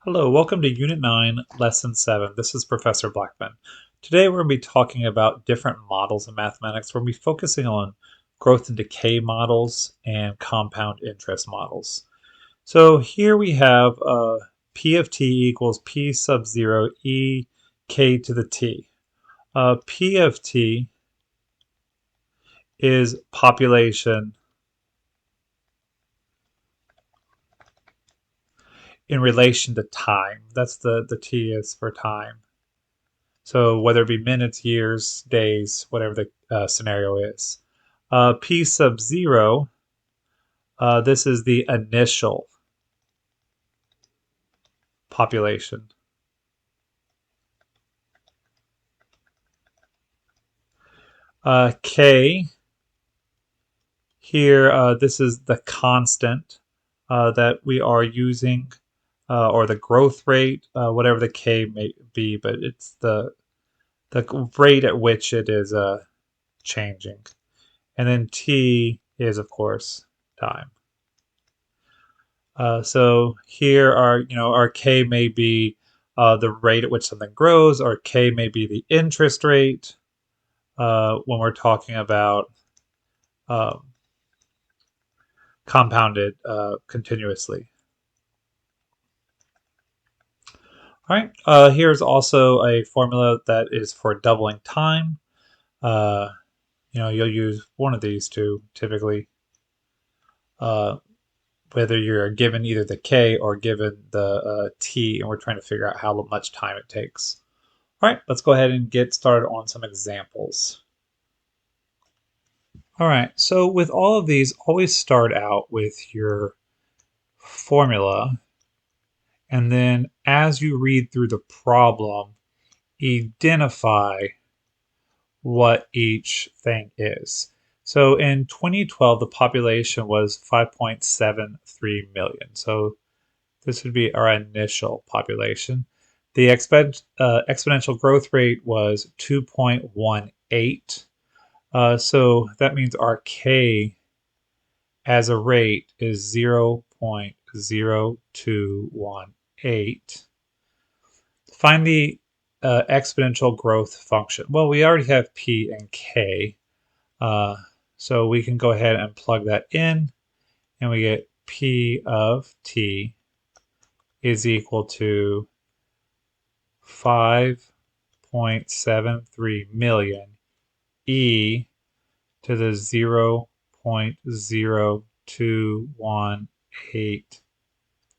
Hello, welcome to Unit 9, Lesson 7. This is Professor Blackman. Today we're going to be talking about different models in mathematics. We're going to be focusing on growth and decay models and compound interest models. So here we have P of t equals P sub 0 e k to the t. P of t is population in relation to time. That's the t is for time. So whether it be minutes, years, days, whatever the scenario is. P sub 0, this is the initial population. K, here, this is the constant that we are using, or the growth rate, whatever the K may be, but it's the rate at which it is changing. And then T is, of course, time. So here our K may be the rate at which something grows, or K may be the interest rate when we're talking about um, compounded continuously. All right, here's also a formula that is for doubling time. Uh, you'll use one of these two typically, uh, whether you're given either the K or given the T, and we're trying to figure out how much time it takes. All right, let's go ahead and get started on some examples. All right, so with all of these, always start out with your formula, and then as you read through the problem, identify what each thing is. So in 2012, the population was 5.73 million. So this would be our initial population. The exponential growth rate was 2.18. So that means our K as a rate is 0.0218. Find the exponential growth function. Well, we already have P and K, so we can go ahead and plug that in, and we get P of t is equal to 5.73 million e to the 0.0218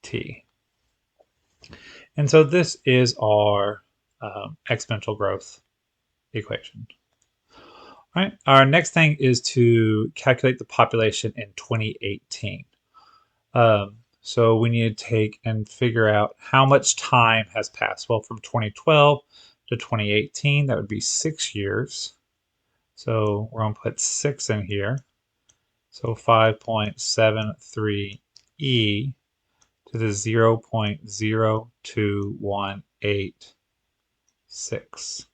t. And so this is our exponential growth equation. All right, our next thing is to calculate the population in 2018. So we need to take and figure out how much time has passed. Well, from 2012 to 2018, that would be 6 years. So we're going to put 6 in here. So 5.73 e to the 0.02186.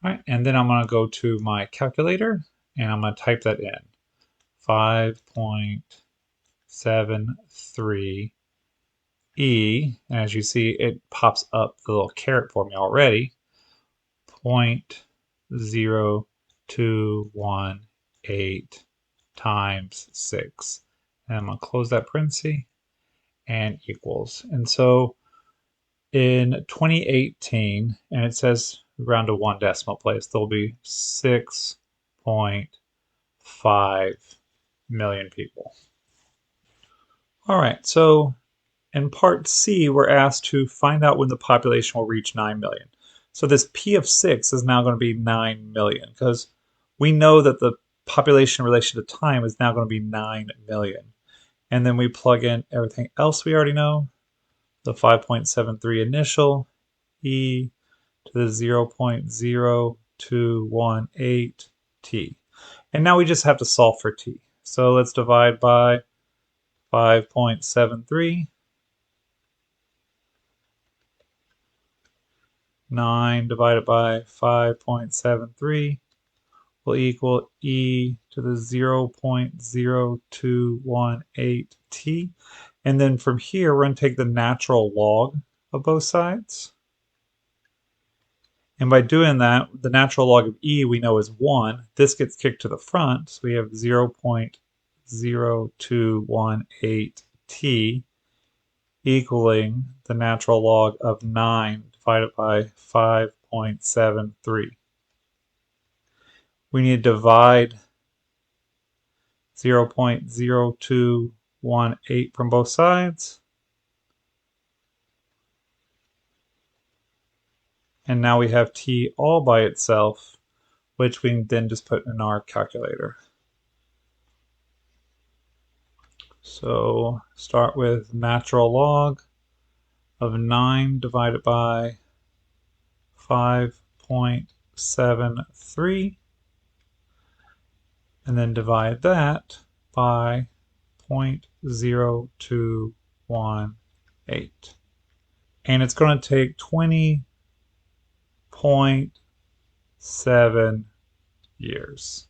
All right, and then I'm going to go to my calculator and I'm going to type that in. 5.73 e, and as you see, it pops up the little caret for me already. 0.0218 times 6. And I'm going to close that parenthesis and equals. And so in 2018, and it says round to one decimal place, there'll be 6.5 million people. All right, so in part C, we're asked to find out when the population will reach 9 million. So this P of 6 is now going to be 9 million because we know that the population in relation to time is now going to be 9 million. And then we plug in everything else we already know, the 5.73 initial, e to the 0.0218 t. And now we just have to solve for t. So let's divide by 5.73. 9 divided by 5.73 will equal e to the 0.0218t. And then from here, we're going to take the natural log of both sides. And by doing that, the natural log of e we know is 1. This gets kicked to the front, so we have 0.0218t equaling the natural log of 9 divided by 5.73. We need to divide 0.0218 from both sides. And now we have t all by itself, which we can then just put in our calculator. So start with natural log of 9 divided by 5.73, and then divide that by 0.0218. And it's going to take 20.7 years.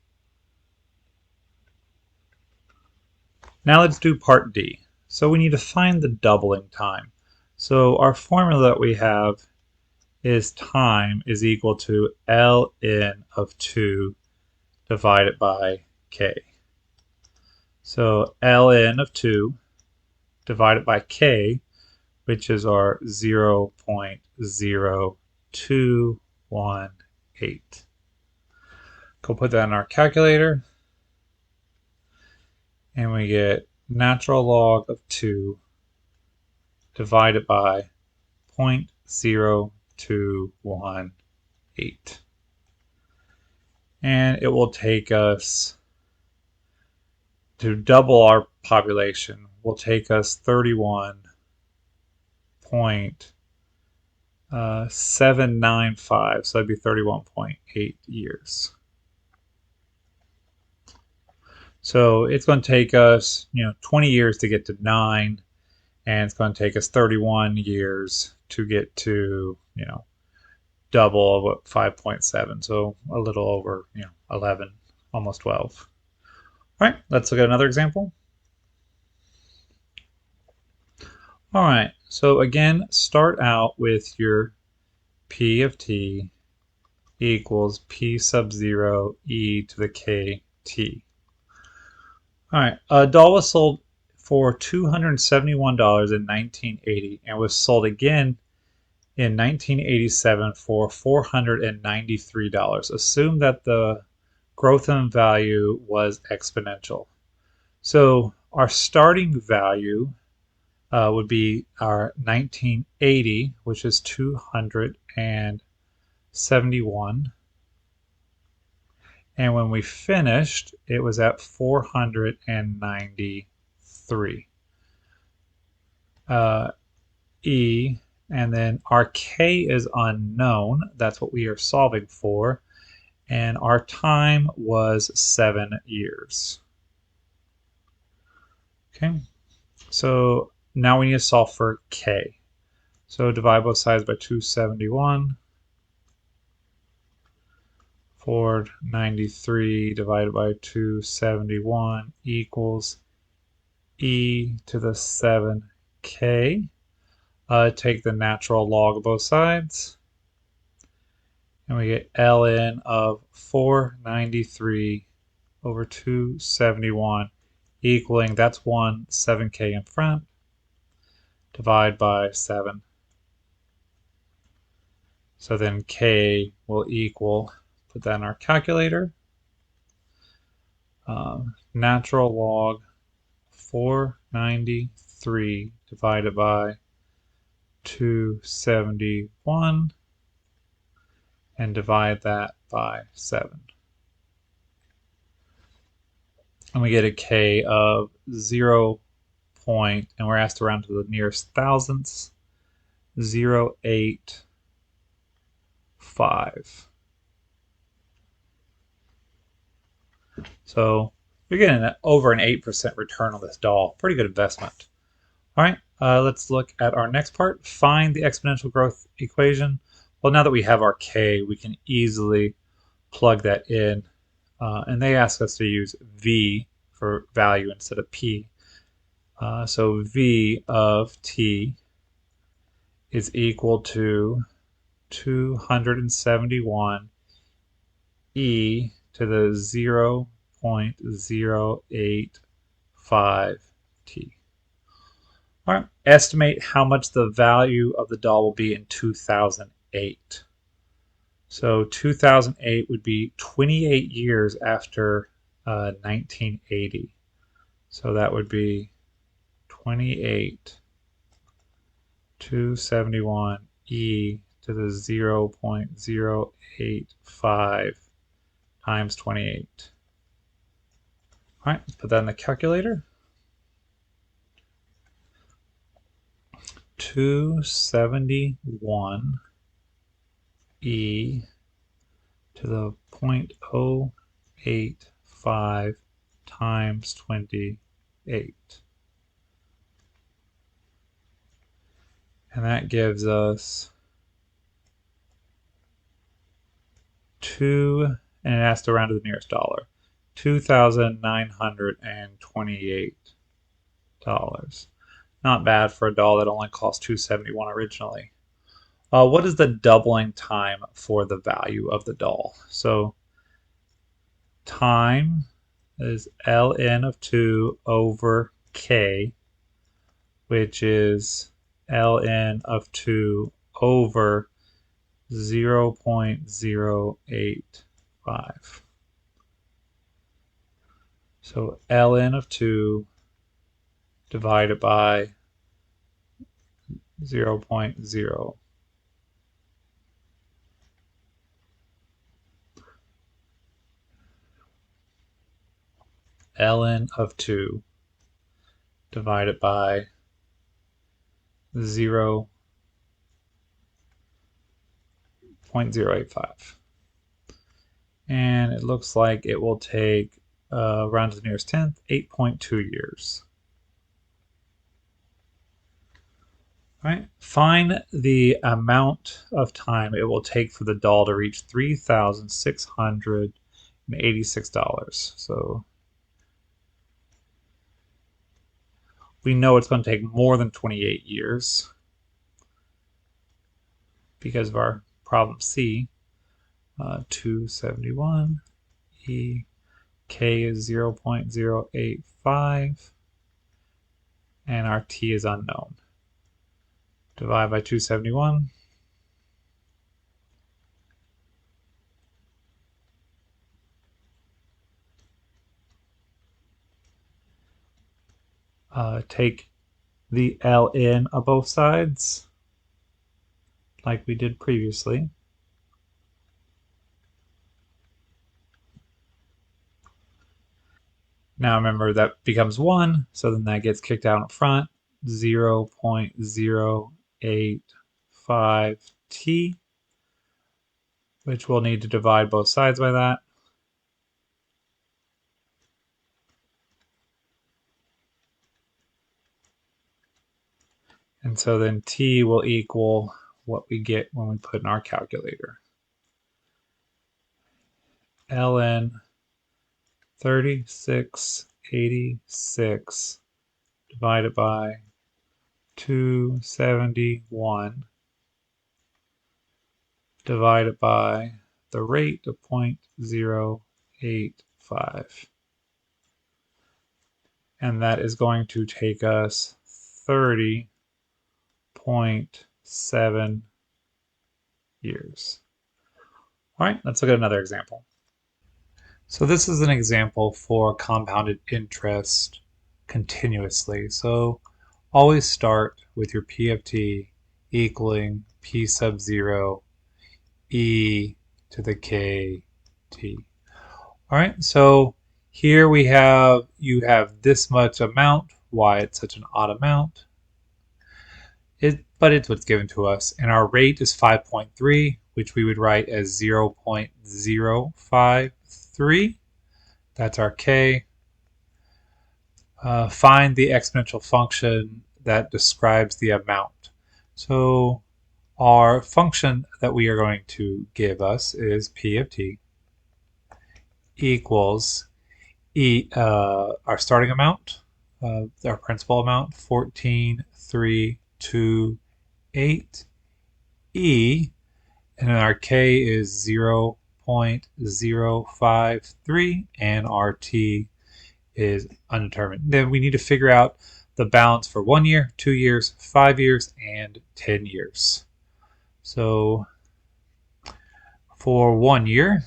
Now let's do part D. So we need to find the doubling time. So our formula that we have is time is equal to ln of 2 divided by k. So ln of 2 divided by k, which is our 0.0218. Go put that in our calculator, and we get natural log of 2 divided by 0.0218. And it will take us, to double our population, will take us 31.795, so that'd be 31.8 years. So it's going to take us, 20 years to get to 9, and it's going to take us 31 years to get to, double of 5.7, so a little over, 11, almost 12. All right, let's look at another example. All right, so again, start out with your p of t equals p sub 0 e to the kt. All right, a doll was sold for $271 in 1980 and was sold again in 1987 for $493. Assume that the growth in value was exponential. So our starting value would be our 1980, which is 271. And when we finished, it was at 493. E, and then our k is unknown. That's what we are solving for. And our time was 7 years. Okay, so now we need to solve for k. So divide both sides by 271. 493 divided by 271 equals e to the 7k. Take the natural log of both sides, and we get ln of 493 over 271 equaling, that's 7k in front, divide by 7. So then k will equal, put that in our calculator, natural log 493 divided by 271 and divide that by 7. And we get a k of 0. And we're asked to round to the nearest thousandths, 0.85. So you're getting over an 8% return on this doll. Pretty good investment. All right, let's look at our next part. Find the exponential growth equation. Well, now that we have our k, we can easily plug that in. And they ask us to use v for value instead of p. So v of t is equal to 271 e to the 0.085 t. All right, estimate how much the value of the doll will be in 2008. So 2008 would be 28 years after 1980. So that would be 28, 271 e to the 0.085 times 28. All right, let's put that in the calculator. 271 e to the 0.085 times 28. And that gives us 2, and it has to round to the nearest dollar, $2,928. Not bad for a doll that only cost $271 originally. What is the doubling time for the value of the doll? So time is ln of 2 over k, which is ln of 2 over 0.085. So ln of 2 divided by 0.0. ln of 2 divided by 0.085. And it looks like it will take, round to the nearest tenth, 8.2 years. All right, find the amount of time it will take for the doll to reach $3,686. So we know it's going to take more than 28 years because of our problem C. 271 e k is 0.085 and our t is unknown. Divide by 271. Take the ln of both sides like we did previously. Now remember that becomes 1, so then that gets kicked out in front. 0.085 t, which we'll need to divide both sides by that. And so then t will equal what we get when we put in our calculator. ln 3686 divided by 271 divided by the rate of 0.085. And that is going to take us 30.7 years. All right, let's look at another example. So this is an example for compounded interest continuously. So always start with your P of t equaling P sub 0 e to the k t. All right, so here you have this much amount, why it's such an odd amount. But it's what's given to us. And our rate is 5.3, which we would write as 0.053. That's our k. Find the exponential function that describes the amount. So our function that we are going to give us is P of t equals our starting amount, our principal amount, 14,328 E, and then our K is 0.053, and our T is undetermined. Then we need to figure out the balance for 1 year, 2 years, 5 years, and 10 years. So for 1 year,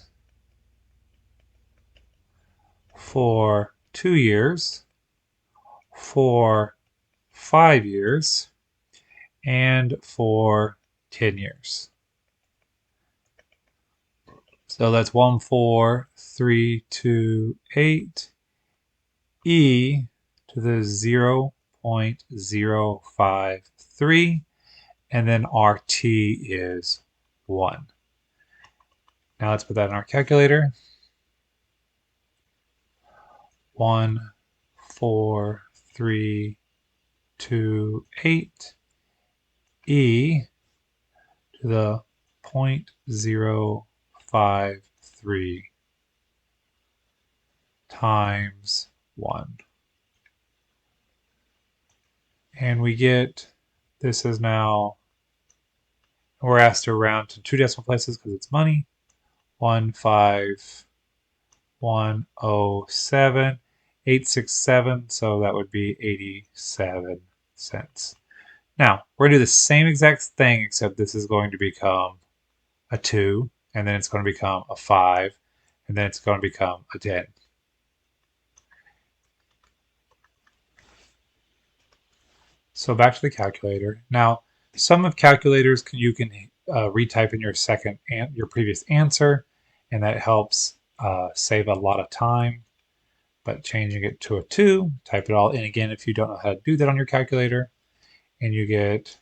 for 2 years, for 5 years, and for 10 years. So that's 1, 4, 3, 2, 8, e to the 0.053, and then our t is 1. Now let's put that in our calculator. 1, 4, 3, 2, 8, e to the 0.053 times 1. And we get, this is now, we're asked to round to 2 decimal places because it's money. 15107.867, so that would be 87 cents. Now, we're going to do the same exact thing, except this is going to become a 2, and then it's going to become a 5, and then it's going to become a 10. So back to the calculator. Now, some of calculators you can retype in your previous answer, and that helps save a lot of time. But changing it to a 2, type it all in again if you don't know how to do that on your calculator, and you get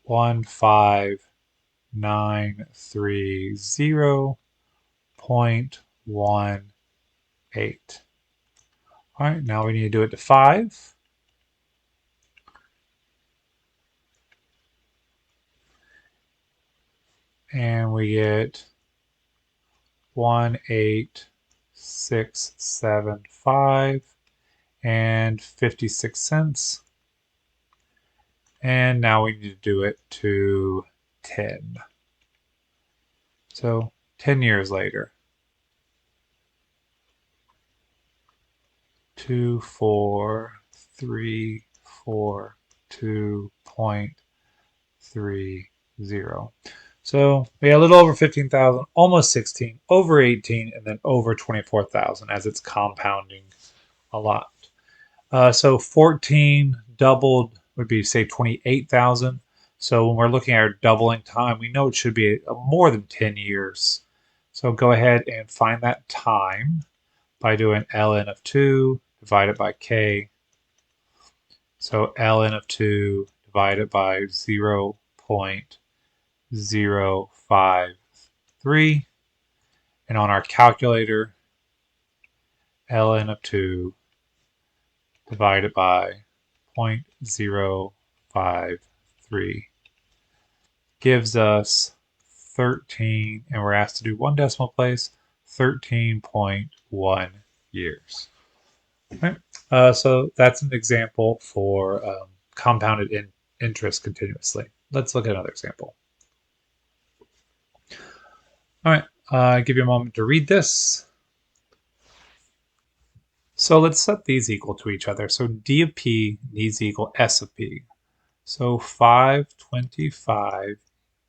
15930.18. All right, now we need to do it to 5. And we get 18675 and 56 cents. And now we need to do it to 10. So 10 years later. 24342.30. So we had a little over 15,000, almost 16, over 18, and then over 24,000 as it's compounding a lot. So 14 doubled would be, say, 28,000. So when we're looking at our doubling time, we know it should be more than 10 years. So go ahead and find that time by doing ln of 2 divided by k. So ln of 2 divided by 0.053. And on our calculator, ln of 2 divided by 0.053 gives us 13, and we're asked to do 1 decimal place, 13.1 years. Okay. So that's an example for compounded interest continuously. Let's look at another example. All right, give you a moment to read this. So let's set these equal to each other. So d of p needs to equal s of p. So 525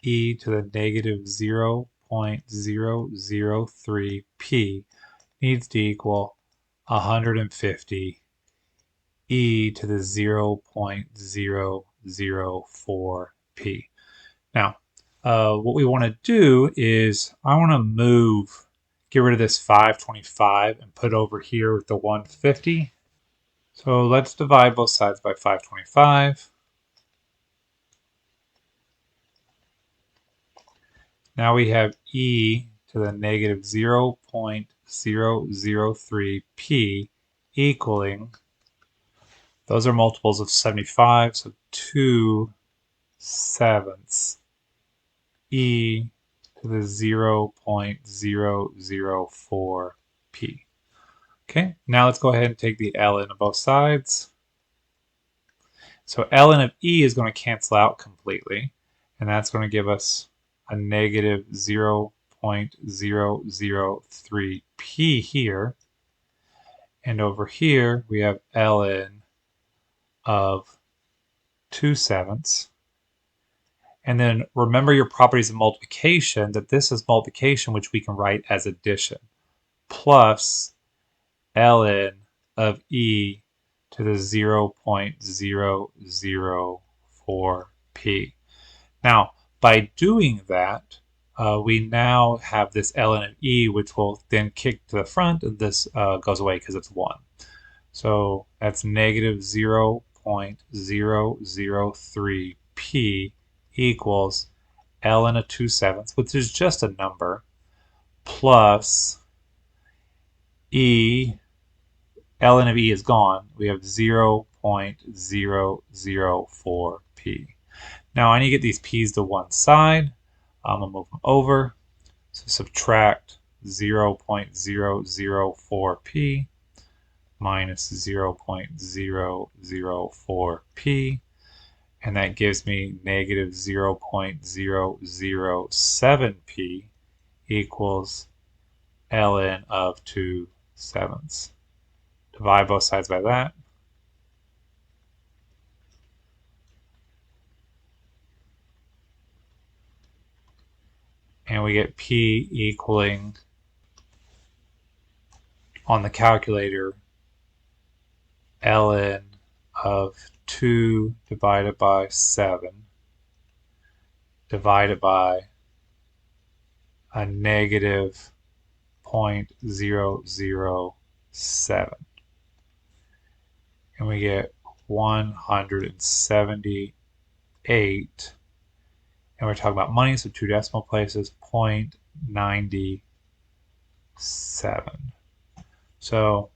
e to the negative 0.003 p needs to equal 150 e to the 0.004 p. Now, what we want to do is I want to get rid of this 525 and put over here with the 150. So let's divide both sides by 525. Now we have e to the negative 0.003 p equaling, those are multiples of 75, so 2/7 e to the 0.004 p. Okay, now let's go ahead and take the ln of both sides. So ln of e is going to cancel out completely, and that's going to give us a negative 0.003p here. And over here, we have ln of 2/7. And then remember your properties of multiplication, that this is multiplication, which we can write as addition, plus ln of e to the 0.004p. Now, by doing that, we now have this ln of e, which will then kick to the front, and this goes away because it's 1. So that's negative 0.003p equals ln of 2/7, which is just a number, plus e, ln of e is gone. We have 0.004p. Now I need to get these p's to one side. I'm going to move them over. So subtract 0.004p minus 0.004p, and that gives me negative 0.007p equals ln of 2/7. Divide both sides by that. And we get p equaling, on the calculator, ln of 2 divided by 7 divided by a negative 0.007. And we get 178. And we're talking about money, so 2 decimal places, 0.97. So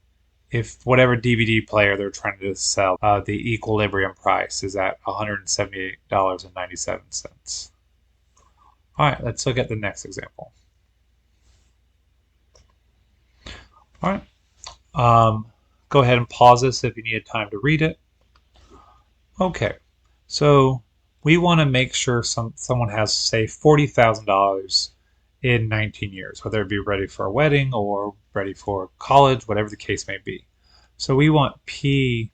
if whatever DVD player they're trying to sell, the equilibrium price is at $178.97. All right, let's look at the next example. All right, go ahead and pause this if you need time to read it. Okay, so we want to make sure someone has, say, $40,000 in 19 years, whether it be ready for a wedding or ready for college, whatever the case may be. So we want P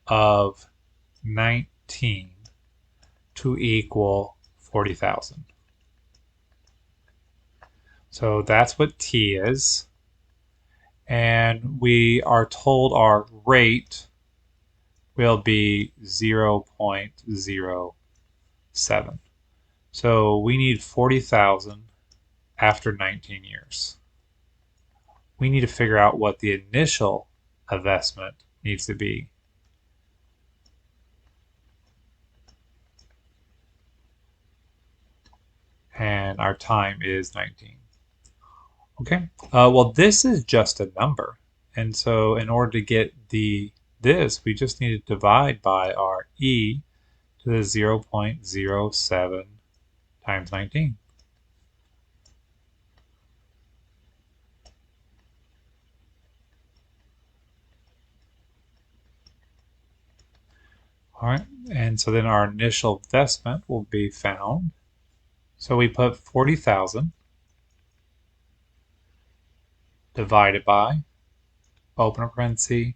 of 19 to equal 40,000. So that's what T is. And we are told our rate will be 0.07. So we need 40,000 after 19 years. We need to figure out what the initial investment needs to be. And our time is 19. Okay, well, this is just a number. And so in order to get this, we just need to divide by our e to the 0.07 times 19. All right, and so then our initial investment will be found. So we put 40,000 divided by, open a parenthesis,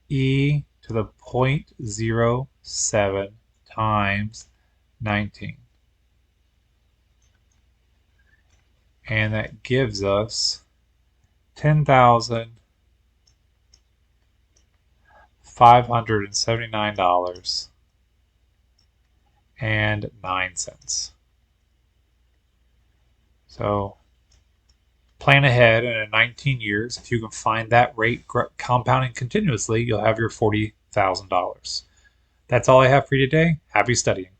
e to the 0.07 times 19. And that gives us $10,579.09. So plan ahead, and in 19 years, if you can find that rate compounding continuously, you'll have your $40,000. That's all I have for you today. Happy studying.